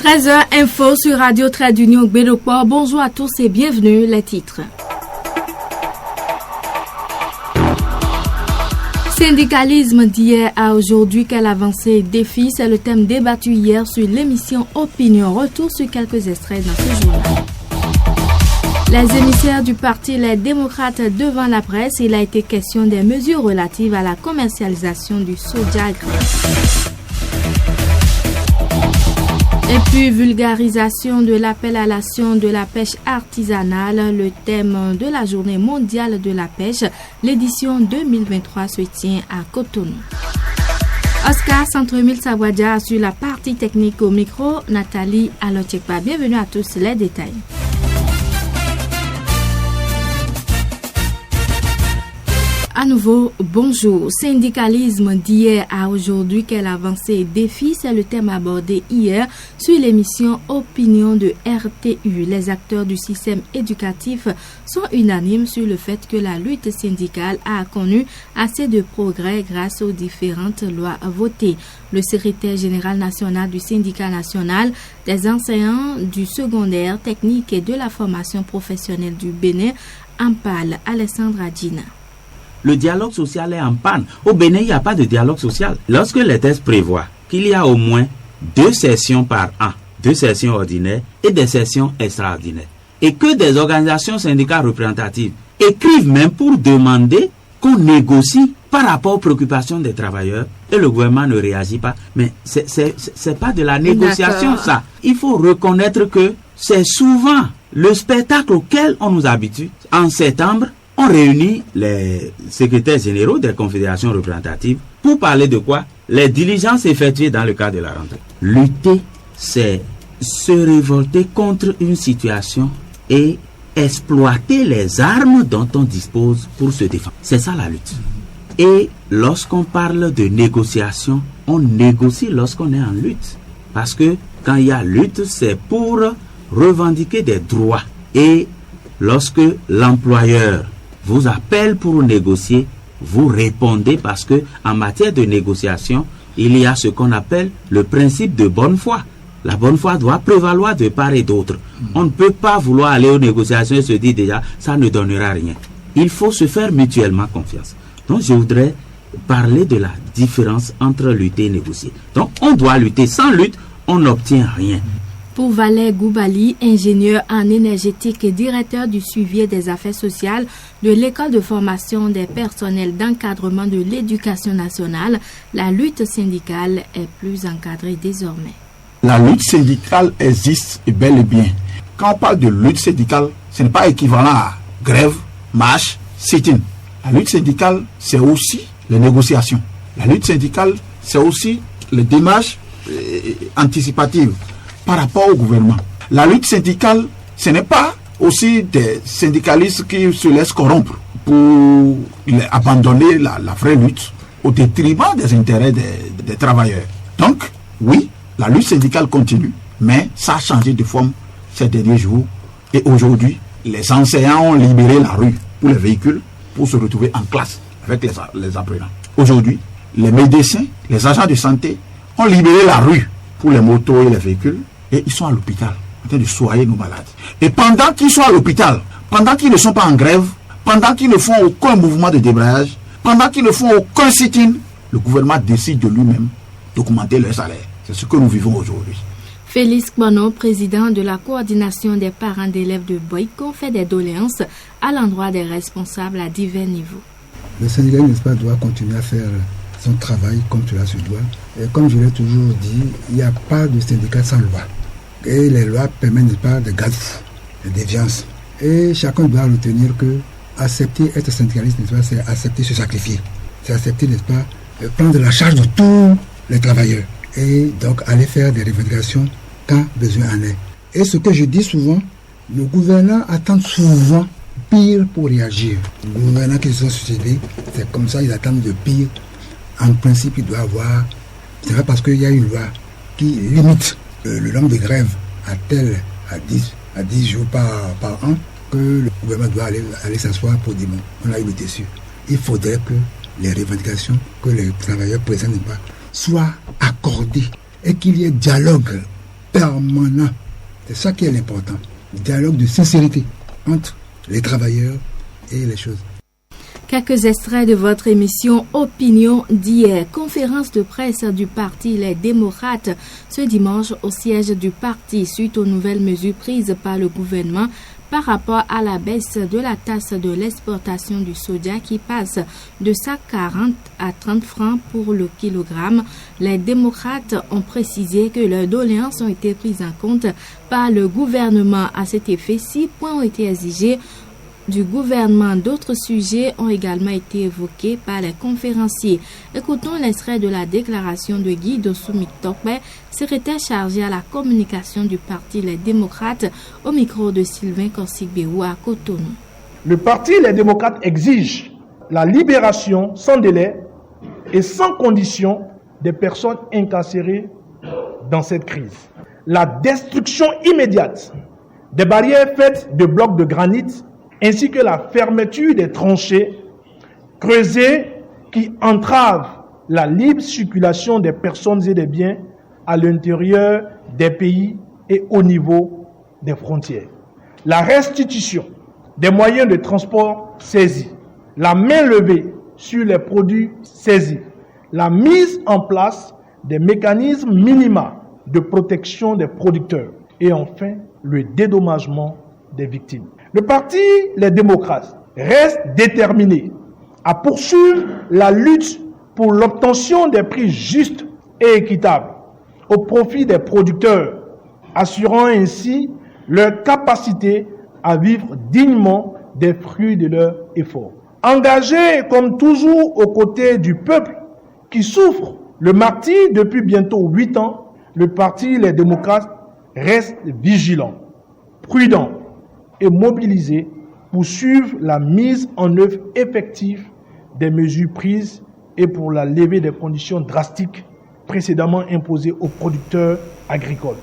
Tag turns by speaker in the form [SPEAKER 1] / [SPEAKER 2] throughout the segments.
[SPEAKER 1] 13h Info sur Radio Trade Union Bédoport. Bonjour à tous et bienvenue, les titres. Syndicalisme d'hier à aujourd'hui, quelle avancée et défi, c'est le thème débattu hier sur l'émission Opinion. Retour sur quelques extraits dans ce journal. Les émissaires du parti Les Démocrates devant la presse, il a été question des mesures relatives à la commercialisation du soja gras. Et puis, vulgarisation de l'appellation de la pêche artisanale, le thème de la journée mondiale de la pêche. L'édition 2023 se tient à Cotonou. Oscar Centre-Mille Savoie sur la partie technique au micro, Nathalie Alotekpa. Bienvenue à tous, les détails. À nouveau, bonjour. Syndicalisme d'hier à aujourd'hui, quelle avancée et défi, c'est le thème abordé hier sur l'émission Opinion de RTU. Les acteurs du système éducatif sont unanimes sur le fait que la lutte syndicale a connu assez de progrès grâce aux différentes lois votées. Le secrétaire général national du syndicat national des enseignants du secondaire, technique et de la formation professionnelle du Bénin en parle. Alessandra Djina.
[SPEAKER 2] Le dialogue social est en panne. Au Bénin, il n'y a pas de dialogue social. Lorsque les textes prévoient qu'il y a au moins 2 sessions par an, 2 sessions ordinaires et des sessions extraordinaires, et que des organisations syndicales représentatives écrivent même pour demander qu'on négocie par rapport aux préoccupations des travailleurs, et le gouvernement ne réagit pas, mais c'est pas de la négociation. D'accord. Ça. Il faut reconnaître que c'est souvent le spectacle auquel on nous habitue. En septembre, on réunit les secrétaires généraux des confédérations représentatives pour parler de quoi? Les diligences effectuées dans le cadre de la rentrée. Lutter, c'est se révolter contre une situation et exploiter les armes dont on dispose pour se défendre. C'est ça la lutte. Et lorsqu'on parle de négociation, on négocie lorsqu'on est en lutte. Parce que quand il y a lutte, c'est pour revendiquer des droits. Et lorsque l'employeur vous appelle pour négocier, vous répondez parce que en matière de négociation, il y a ce qu'on appelle le principe de bonne foi. La bonne foi doit prévaloir de part et d'autre. On ne peut pas vouloir aller aux négociations et se dire déjà, ça ne donnera rien. Il faut se faire mutuellement confiance. Donc je voudrais parler de la différence entre lutter et négocier. Donc on doit lutter. Sans lutte, on n'obtient rien.
[SPEAKER 1] Pour Valère Goubali, ingénieur en énergétique et directeur du suivi des affaires sociales de l'école de formation des personnels d'encadrement de l'éducation nationale, la lutte syndicale est plus encadrée désormais.
[SPEAKER 3] La lutte syndicale existe bel et bien. Quand on parle de lutte syndicale, ce n'est pas équivalent à grève, marche, sit-in. La lutte syndicale, c'est aussi les négociations. La lutte syndicale, c'est aussi les démarches anticipatives par rapport au gouvernement. La lutte syndicale, ce n'est pas aussi des syndicalistes qui se laissent corrompre pour abandonner la vraie lutte au détriment des intérêts des travailleurs. Donc, oui, la lutte syndicale continue, mais ça a changé de forme ces derniers jours. Et aujourd'hui, les enseignants ont libéré la rue pour les véhicules pour se retrouver en classe avec les apprenants. Aujourd'hui, les médecins, les agents de santé ont libéré la rue pour les motos et les véhicules, et ils sont à l'hôpital en train de soigner nos malades. Et pendant qu'ils sont à l'hôpital, pendant qu'ils ne sont pas en grève, pendant qu'ils ne font aucun mouvement de débrayage, pendant qu'ils ne font aucun sit-in, le gouvernement décide de lui-même d'augmenter leur salaire. C'est ce que nous vivons aujourd'hui.
[SPEAKER 1] Félix Bono, président de la coordination des parents d'élèves de Boyko, fait des doléances à l'endroit des responsables à divers niveaux.
[SPEAKER 4] Le syndicat, n'est-ce pas, doit continuer à faire son travail comme cela se doit. Et comme je l'ai toujours dit, il n'y a pas de syndicat sans loi. Et les lois permettent, n'est-ce pas, de garde-fous, de déviance. Et chacun doit retenir que accepter être syndicaliste, n'est-ce pas, c'est accepter se sacrifier. C'est accepter, n'est-ce pas, prendre la charge de tous les travailleurs. Et donc aller faire des revendications quand besoin en est. Et ce que je dis souvent, le gouvernement attend souvent pire pour réagir. Les gouvernants qui se sont suicidés, c'est comme ça, ils attendent de pire. En principe, il doit avoir, c'est pas parce qu'il y a une loi qui limite le nombre de grèves à 10 jours par an que le gouvernement doit aller s'asseoir pour dire bon, on a eu le dessus. Il faudrait que les revendications que les travailleurs présentent soient accordées et qu'il y ait dialogue permanent. C'est ça qui est l'important. Dialogue de sincérité entre les travailleurs et les choses.
[SPEAKER 1] Quelques extraits de votre émission Opinion d'hier. Conférence de presse du parti Les Démocrates ce dimanche au siège du parti suite aux nouvelles mesures prises par le gouvernement par rapport à la baisse de la taxe de l'exportation du soja qui passe de 40 à 30 francs pour le kilogramme. Les démocrates ont précisé que leurs doléances ont été prises en compte par le gouvernement. À cet effet, 6 points ont été exigés du gouvernement. D'autres sujets ont également été évoqués par les conférenciers. Écoutons l'extrait de la déclaration de Guy Dossou Mitokpe, secrétaire chargé à la communication du parti Les Démocrates, au micro de Sylvain Korsik-Béou à Cotonou.
[SPEAKER 5] Le parti Les Démocrates exige la libération sans délai et sans condition des personnes incarcérées dans cette crise. La destruction immédiate des barrières faites de blocs de granit ainsi que la fermeture des tranchées creusées qui entravent la libre circulation des personnes et des biens à l'intérieur des pays et au niveau des frontières. La restitution des moyens de transport saisis, la main levée sur les produits saisis, la mise en place des mécanismes minima de protection des producteurs et enfin le dédommagement des victimes. Le parti Les Démocrates reste déterminé à poursuivre la lutte pour l'obtention des prix justes et équitables au profit des producteurs, assurant ainsi leur capacité à vivre dignement des fruits de leurs efforts. Engagé comme toujours aux côtés du peuple qui souffre le martyre depuis bientôt 8 ans, le parti Les Démocrates reste vigilant, prudent et mobilisé pour suivre la mise en œuvre effective des mesures prises et pour la levée des conditions drastiques précédemment imposées aux producteurs agricoles.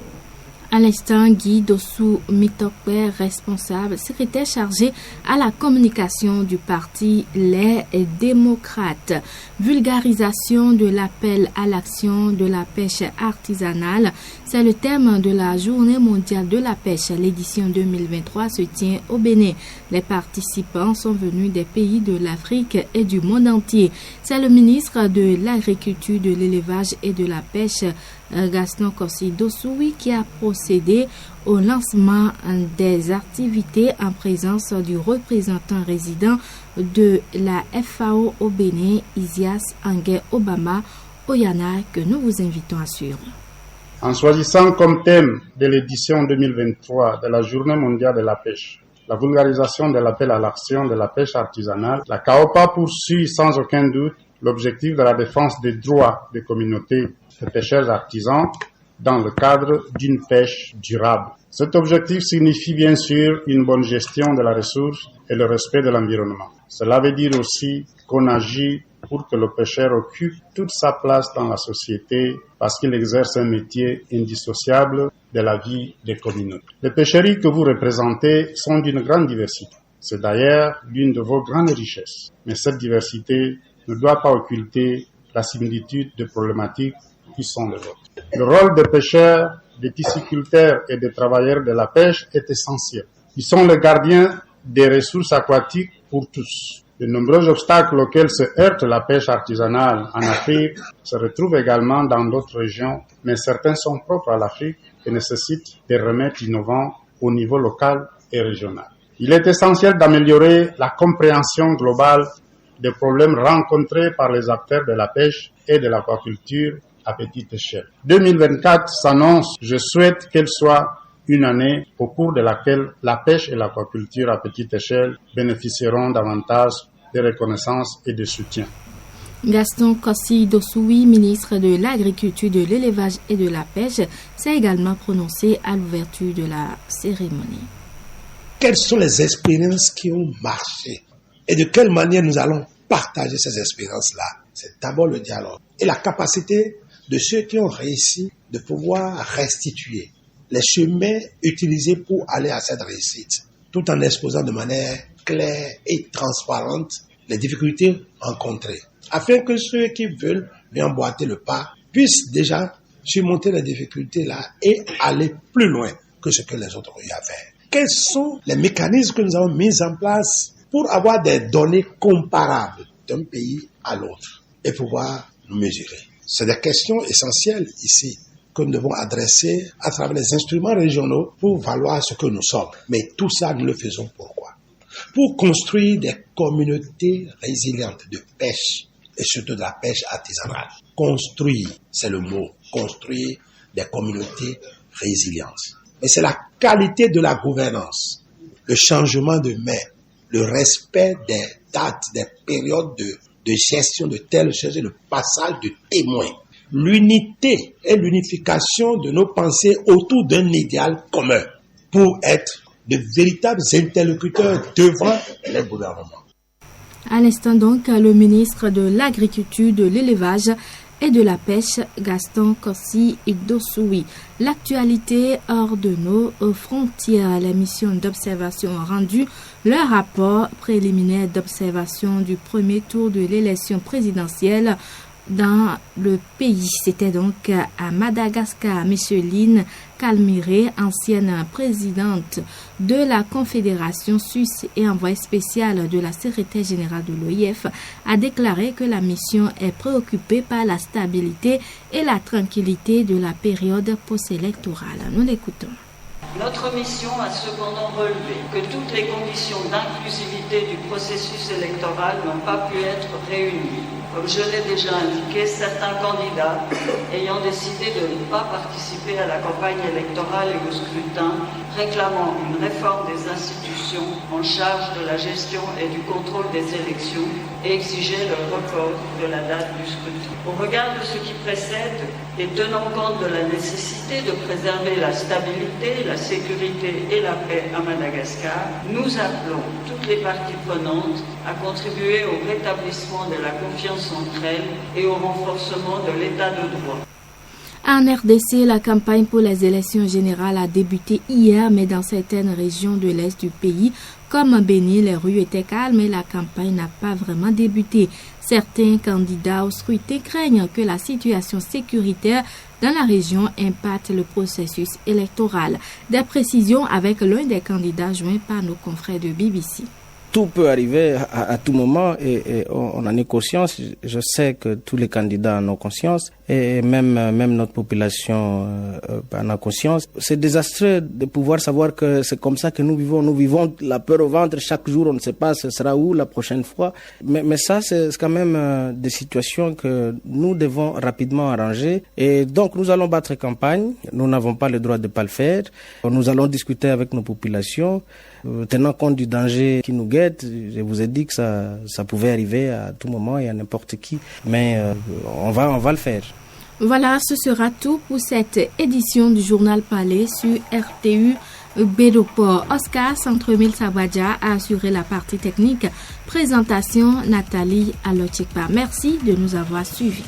[SPEAKER 1] À l'instant, Guy Dossou Mitokpe, responsable, secrétaire chargé à la communication du parti Les Démocrates. Vulgarisation de l'appel à l'action de la pêche artisanale, c'est le thème de la Journée mondiale de la pêche. L'édition 2023 se tient au Bénin. Les participants sont venus des pays de l'Afrique et du monde entier. C'est le ministre de l'Agriculture, de l'Élevage et de la Pêche, Gaston Kossi-Dossoui, qui a procédé au lancement des activités en présence du représentant résident de la FAO au Bénin, Isias Angé Obama Oyana, que nous vous invitons à suivre.
[SPEAKER 6] En choisissant comme thème de l'édition 2023 de la Journée mondiale de la pêche la vulgarisation de l'appel à l'action de la pêche artisanale, la CAOPA poursuit sans aucun doute l'objectif de la défense des droits des communautés de pêcheurs artisans dans le cadre d'une pêche durable. Cet objectif signifie bien sûr une bonne gestion de la ressource et le respect de l'environnement. Cela veut dire aussi qu'on agit pour que le pêcheur occupe toute sa place dans la société parce qu'il exerce un métier indissociable de la vie des communautés. Les pêcheries que vous représentez sont d'une grande diversité. C'est d'ailleurs l'une de vos grandes richesses. Mais cette diversité ne doit pas occulter la similitude des problématiques qui sont les vôtres. Le rôle des pêcheurs, des pisciculteurs et des travailleurs de la pêche est essentiel. Ils sont les gardiens des ressources aquatiques pour tous. De nombreux obstacles auxquels se heurte la pêche artisanale en Afrique se retrouvent également dans d'autres régions, mais certains sont propres à l'Afrique et nécessitent des remèdes innovants au niveau local et régional. Il est essentiel d'améliorer la compréhension globale des problèmes rencontrés par les acteurs de la pêche et de l'aquaculture à petite échelle. 2024 s'annonce, je souhaite qu'elle soit une année au cours de laquelle la pêche et l'aquaculture à petite échelle bénéficieront davantage de reconnaissance et de soutien.
[SPEAKER 1] Gaston Kossi-Dossoui, ministre de l'Agriculture, de l'Élevage et de la Pêche, s'est également prononcé à l'ouverture de la cérémonie.
[SPEAKER 7] Quelles sont les expériences qui ont marché et de quelle manière nous allons partager ces expériences-là? C'est d'abord le dialogue et la capacité de ceux qui ont réussi de pouvoir restituer les chemins utilisés pour aller à cette réussite, tout en exposant de manière claire et transparente les difficultés rencontrées, afin que ceux qui veulent lui emboîter le pas puissent déjà surmonter les difficultés là et aller plus loin que ce que les autres ont eu à faire. Quels sont les mécanismes que nous avons mis en place pour avoir des données comparables d'un pays à l'autre et pouvoir nous mesurer? C'est des questions essentielles ici que nous devons adresser à travers les instruments régionaux pour valoir ce que nous sommes. Mais tout ça, nous le faisons pourquoi? Pour construire des communautés résilientes de pêche et surtout de la pêche artisanale. Construire, c'est le mot, construire des communautés résilientes. Mais c'est la qualité de la gouvernance, le changement de main, le respect des dates, des périodes de gestion de telle chose et le passage de témoins. L'unité et l'unification de nos pensées autour d'un idéal commun pour être de véritables interlocuteurs devant les gouvernements.
[SPEAKER 1] À l'instant donc, le ministre de l'Agriculture, de l'Élevage et de la Pêche, Gaston Kossi-Dossoui. L'actualité hors de nos frontières. La mission d'observation a rendu leur rapport préliminaire d'observation du premier tour de l'élection présidentielle dans le pays. C'était donc à Madagascar. Micheline Calmiré, ancienne présidente de la Confédération suisse et envoyée spéciale de la secrétaire générale de l'OIF, a déclaré que la mission est préoccupée par la stabilité et la tranquillité de la période post-électorale. Nous l'écoutons.
[SPEAKER 8] Notre mission a cependant relevé que toutes les conditions d'inclusivité du processus électoral n'ont pas pu être réunies. Comme je l'ai déjà indiqué, certains candidats ayant décidé de ne pas participer à la campagne électorale et au scrutin, réclamant une réforme des institutions en charge de la gestion et du contrôle des élections et exigeaient le report de la date du scrutin. Au regard de ce qui précède et tenant compte de la nécessité de préserver la stabilité, la sécurité et la paix à Madagascar, nous appelons toutes les parties prenantes à contribuer au rétablissement de la confiance entre elles et au renforcement de l'état de droit.
[SPEAKER 1] En RDC, la campagne pour les élections générales a débuté hier, mais dans certaines régions de l'est du pays, comme Béni, les rues étaient calmes et la campagne n'a pas vraiment débuté. Certains candidats au scrutin craignent que la situation sécuritaire dans la région impacte le processus électoral. Des précisions avec l'un des candidats joints par nos confrères de BBC.
[SPEAKER 9] Tout peut arriver à tout moment et on en est conscience. Je sais que tous les candidats en ont conscience et même notre population en a conscience. C'est désastreux de pouvoir savoir que c'est comme ça que nous vivons. Nous vivons la peur au ventre. Chaque jour, on ne sait pas ce sera où la prochaine fois. Mais ça, c'est quand même des situations que nous devons rapidement arranger. Et donc, nous allons battre campagne. Nous n'avons pas le droit de ne pas le faire. Nous allons discuter avec nos populations. Tenant compte du danger qui nous guette, je vous ai dit que ça pouvait arriver à tout moment et à n'importe qui, mais on va le faire.
[SPEAKER 1] Voilà, ce sera tout pour cette édition du Journal Palais sur RTU Bédoport. Oscar Centremille Sabadja a assuré la partie technique. Présentation Nathalie Alochikpa. Merci de nous avoir suivis.